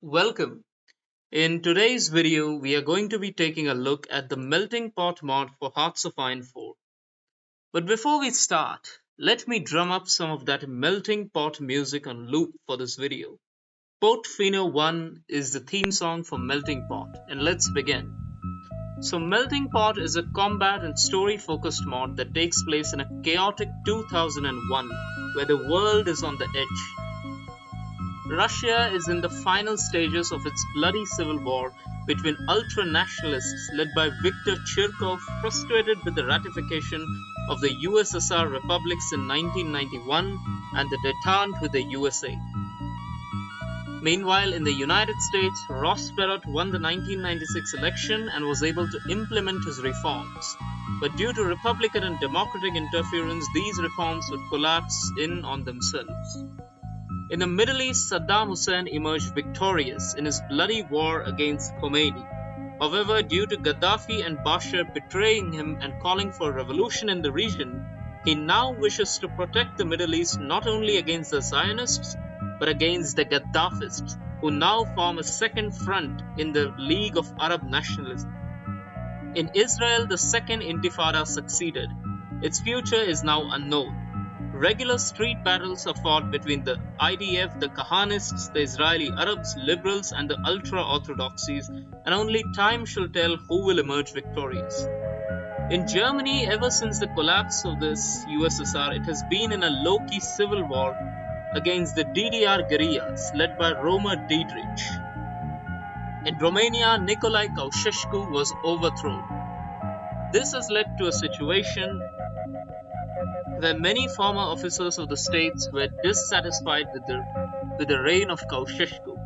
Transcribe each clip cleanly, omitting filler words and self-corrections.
Welcome. In today's video, we are going to be taking a look at the melting pot mod for Hearts of Iron 4. But before we start, let me drum up some of that melting pot music on loop for this video. Portofino 1 is the theme song for Melting Pot, and let's begin. So Melting Pot is a combat and story focused mod that takes place in a chaotic 2001 where the world is on the edge. Russia is in the final stages of its bloody civil war between ultra-nationalists led by Viktor Chirkov, frustrated with the ratification of the USSR republics in 1991 and the détente with the USA. Meanwhile, in the United States, Ross Perot won the 1996 election and was able to implement his reforms. But due to Republican and Democratic interference, these reforms would collapse in on themselves. In the Middle East, Saddam Hussein emerged victorious in his bloody war against Khomeini. However, due to Gaddafi and Bashar betraying him and calling for a revolution in the region, he now wishes to protect the Middle East not only against the Zionists, but against the Gaddafists, who now form a second front in the League of Arab Nationalism. In Israel, the second Intifada succeeded. Its future is now unknown. Regular street battles are fought between the IDF, the Kahanists, the Israeli Arabs, liberals, and the ultra-orthodoxies, and only time shall tell who will emerge victorious. In Germany, ever since the collapse of this USSR, it has been in a low-key civil war against the DDR guerrillas led by Roma Diedrich. In Romania, Nicolae Ceausescu was overthrown. This has led to a situation where many former officers of the states were dissatisfied with the reign of Ceausescu.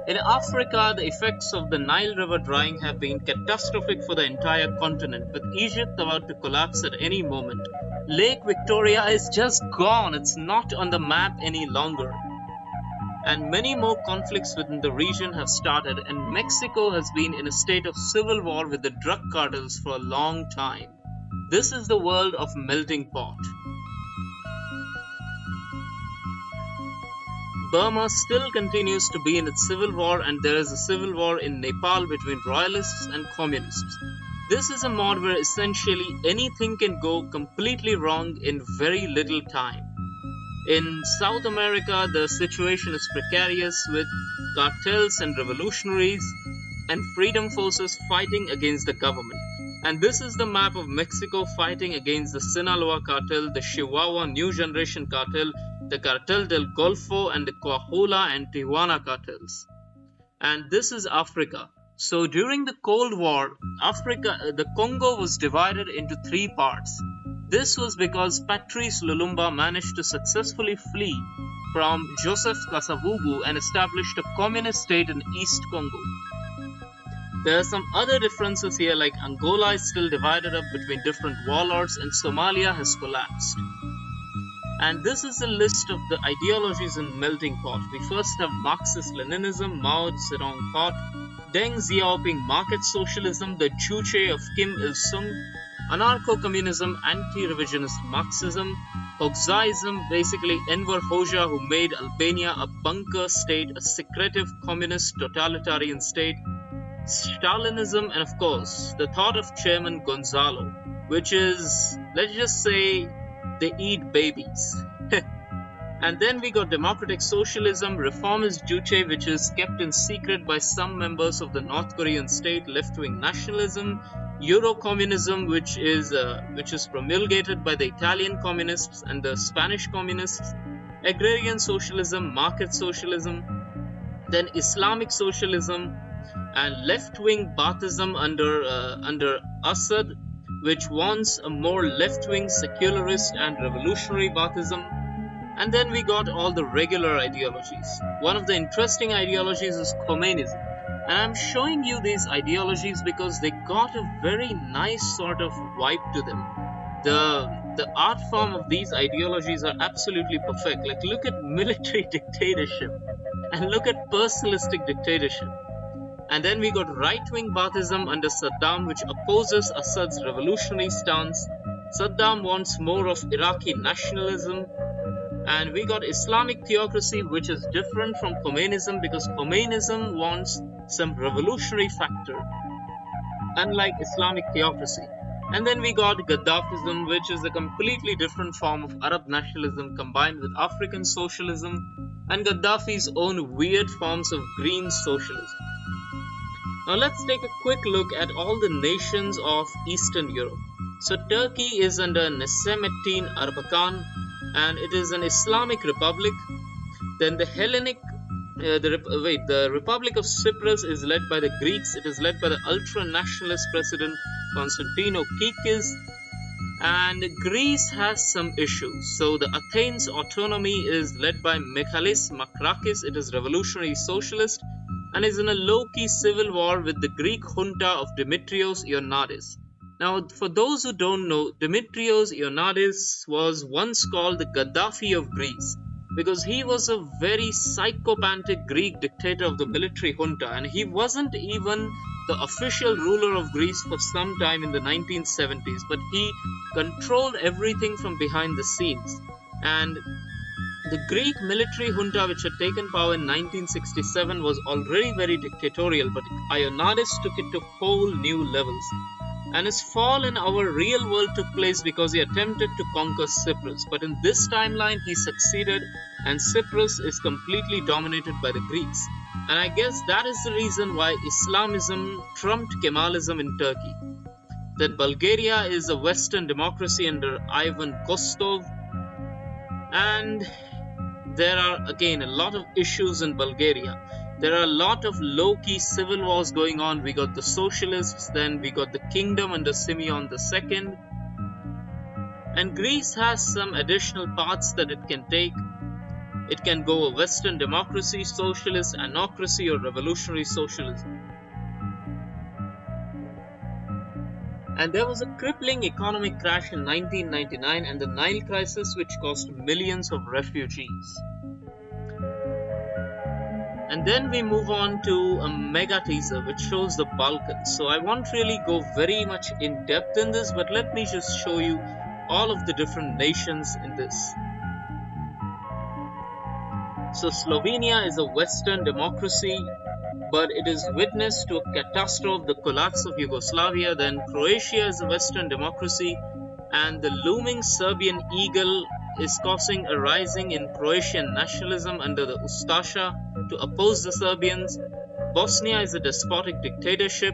In Africa, the effects of the Nile River drying have been catastrophic for the entire continent, with Egypt about to collapse at any moment. Lake Victoria is just gone, it's not on the map any longer. And many more conflicts within the region have started, and Mexico has been in a state of civil war with the drug cartels for a long time. This is the world of melting pot. Burma still continues to be in its civil war, and there is a civil war in Nepal between royalists and communists. This is a mod where essentially anything can go completely wrong in very little time. In South America, the situation is precarious with cartels and revolutionaries and freedom forces fighting against the government. And this is the map of Mexico fighting against the Sinaloa cartel, the Chihuahua New Generation cartel, the Cartel del Golfo, and the Coahuila and Tijuana cartels. And this is Africa. So during the Cold War, the Congo was divided into three parts. This was because Patrice Lumumba managed to successfully flee from Joseph Kasavubu and established a communist state in East Congo. There are some other differences here, like Angola is still divided up between different warlords and Somalia has collapsed. And this is a list of the ideologies in Melting Pot. We first have Marxist-Leninism, Mao Zedong thought, Deng Xiaoping market socialism, the Juche of Kim Il-sung, anarcho-communism, anti-revisionist Marxism, Hoxhaism, basically Enver Hoxha, who made Albania a bunker state, a secretive communist totalitarian state, Stalinism, and of course, the thought of Chairman Gonzalo, which is, let's just say, they eat babies. And then we got democratic socialism, reformist Juche, which is kept in secret by some members of the North Korean state, left-wing nationalism, Euro-communism, which is promulgated by the Italian communists and the Spanish communists, agrarian socialism, market socialism, then Islamic socialism, and left-wing Baathism under Assad, which wants a more left-wing secularist and revolutionary Baathism. And then we got all the regular ideologies. One of the interesting ideologies is Khomeinism. And I'm showing you these ideologies because they got a very nice sort of vibe to them. The art form of these ideologies are absolutely perfect. Like, look at military dictatorship and look at personalistic dictatorship. And then we got right-wing Baathism under Saddam, which opposes Assad's revolutionary stance. Saddam wants more of Iraqi nationalism. And we got Islamic theocracy, which is different from Khomeinism because Khomeinism wants some revolutionary factor, unlike Islamic theocracy. And then we got Gaddafism, which is a completely different form of Arab nationalism combined with African socialism and Gaddafi's own weird forms of green socialism. Now let's take a quick look at all the nations of Eastern Europe. So Turkey is under Nesemettin Erbakan and it is an Islamic republic. Then the Hellenic the Republic of Cyprus is led by the Greeks. It is led by the ultra-nationalist president Konstantinos Kikis. And Greece has some issues. So the Athens autonomy is led by Michalis Makrakis. It is revolutionary socialist and is in a low-key civil war with the Greek junta of Dimitrios Ioannidis. Now, for those who don't know, Dimitrios Ioannidis was once called the Gaddafi of Greece because he was a very psychopathic Greek dictator of the military junta, and he wasn't even the official ruler of Greece for some time in the 1970s, but he controlled everything from behind the scenes. And the Greek military junta, which had taken power in 1967, was already very dictatorial, but Ioannidis took it to whole new levels. And his fall in our real world took place because he attempted to conquer Cyprus. But in this timeline, he succeeded, and Cyprus is completely dominated by the Greeks. And I guess that is the reason why Islamism trumped Kemalism in Turkey. That Bulgaria is a Western democracy under Ivan Kostov, and there are again a lot of issues in Bulgaria. There are a lot of low-key civil wars going on. We got the socialists, then we got the kingdom under Simeon II. And Greece has some additional paths that it can take. It can go a Western democracy, socialist, anocracy, or revolutionary socialism. And there was a crippling economic crash in 1999 and the Nile crisis, which caused millions of refugees. And then we move on to a mega teaser which shows the Balkans. So I won't really go very much in depth in this, but let me just show you all of the different nations in this. So Slovenia is a Western democracy, but it is witness to a catastrophe, the collapse of Yugoslavia. Then Croatia is a Western democracy, and the looming Serbian eagle is causing a rising in Croatian nationalism under the Ustasha to oppose the Serbians. Bosnia is a despotic dictatorship.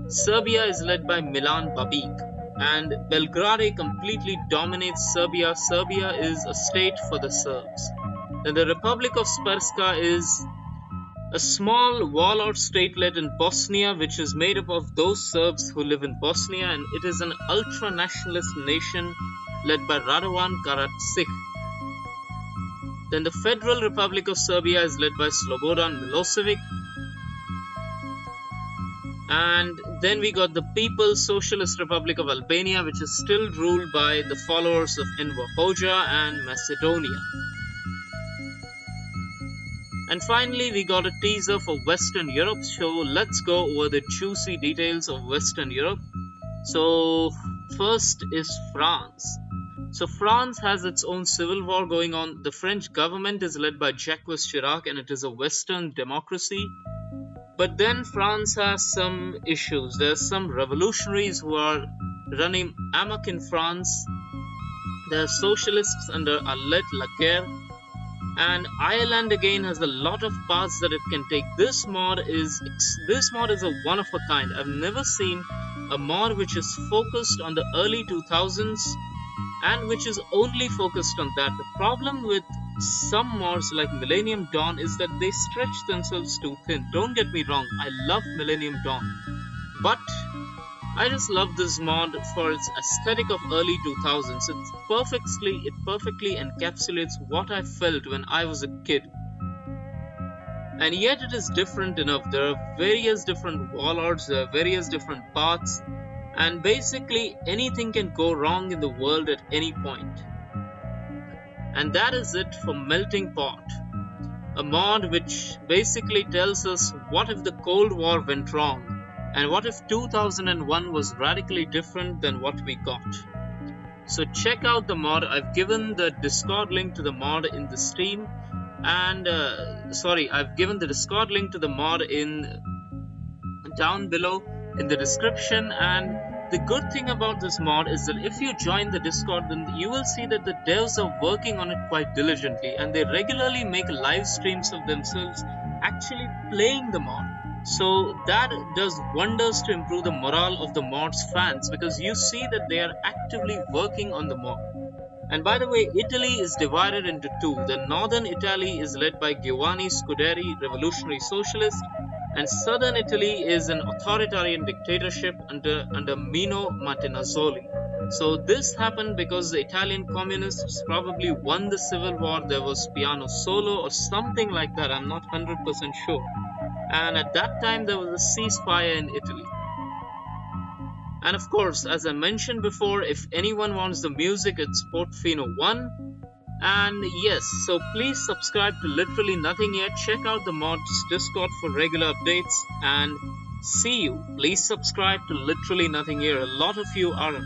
Serbia is led by Milan Babic, and Belgrade completely dominates Serbia. Serbia is a state for the Serbs. Then the Republic of Srpska is a small warlord statelet in Bosnia, which is made up of those Serbs who live in Bosnia, and it is an ultra-nationalist nation led by Radovan Karadzic. Then the Federal Republic of Serbia is led by Slobodan Milosevic. And then we got the People's Socialist Republic of Albania, which is still ruled by the followers of Enver Hoxha and Macedonia. And finally, we got a teaser for Western Europe. So let's go over the juicy details of Western Europe. So first is France. So France has its own civil war going on. The French government is led by Jacques Chirac and it is a Western democracy. But then France has some issues. There are some revolutionaries who are running amok in France. There are socialists under Arlette Laguerre. And Ireland again has a lot of paths that it can take. This mod is a one of a kind. I've never seen a mod which is focused on the early 2000s and which is only focused on that. The problem with some mods like Millennium Dawn is that they stretch themselves too thin. Don't get me wrong, I love Millennium Dawn, but I just love this mod for its aesthetic of early 2000s. It perfectly encapsulates what I felt when I was a kid. And yet it is different enough. There are various different warlords, there are various different paths, and basically anything can go wrong in the world at any point. And that is it for Melting Pot, a mod which basically tells us what if the Cold War went wrong, and what if 2001 was radically different than what we got. So check out the mod. I've given the Discord link to the mod in the stream, and I've given the Discord link to the mod in down below in the description. And the good thing about this mod is that if you join the Discord, then you will see that the devs are working on it quite diligently, and they regularly make live streams of themselves actually playing the mod. So that does wonders to improve the morale of the mod's fans, because you see that they are actively working on the mod. And by the way, Italy is divided into two. The northern Italy is led by Giovanni Scuderi, revolutionary socialist, and southern Italy is an authoritarian dictatorship under Mino Martinazzoli. So this happened because the Italian communists probably won the civil war. There was piano solo or something like that. I'm not 100% sure. And at that time, there was a ceasefire in Italy. And of course, as I mentioned before, if anyone wants the music, it's Portofino1. And yes, so please subscribe to Literally Nothing Yet. Check out the mod's Discord for regular updates, and see you. Please subscribe to Literally Nothing Here. A lot of you aren't.